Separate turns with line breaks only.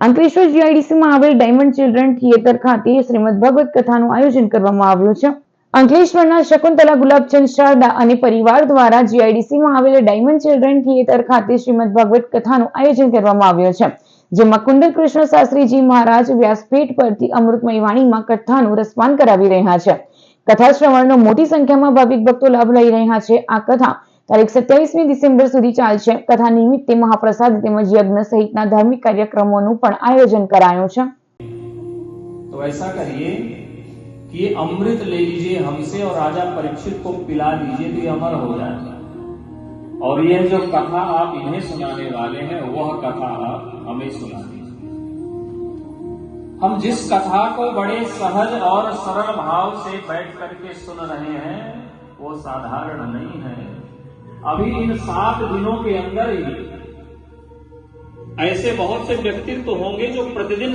અંકલેશ્વર જીઆઈડીસીમાં આવેલ diamond children theatre ખાતે શ્રીમદ ભગવત કથાનું આયોજન કરવામાં આવ્યું છે. અંકલેશ્વરના શકુંતલા ગુલાબચંદ શારદા અને પરિવાર દ્વારા જીઆઈડીસીમાં આવેલ ડાયમંડ ચિલ્ડ્રન થિયેટર ખાતે શ્રીમદ ભગવત કથાનું આયોજન કરવામાં આવ્યું છે, જેમાં કુંડલ કૃષ્ણ શાસ્ત્રીજી મહારાજ વ્યાસપીઠ પરથી અમૃતમય વાણીમાં કથાનું રસપાન કરાવી રહ્યા છે. કથા શ્રવણનો મોટી સંખ્યામાં ભાવિક ભક્તો લાભ લઈ રહ્યા છે. આ કથા તારીખ 27મી ડિસેમ્બર સુધી ચાલશે. કથા નિમિત્તે મહાપ્રસાદ તેમજ યજ્ઞ સહિતના ધાર્મિક કાર્યક્રમોનું પણ આયોજન કરાયું છે.
तो ऐसा करिए कि ये अमृत ले लीजिए हमसे और राजा परीक्षित को पिला दीजिए तो ये अमर हो जाएगा। और ये जो कथा आप इन्हें सुनाने वाले हैं वह कथा आप हमें सुना दीजिए। हम जिस कथा को बड़े सहज और सरल भाव से बैठ करके सुन रहे हैं वो साधारण नहीं है। अभी इन 7 दिनों के अंदर ही ऐसे बहुत से व्यक्तित्व होंगे जो प्रतिदिन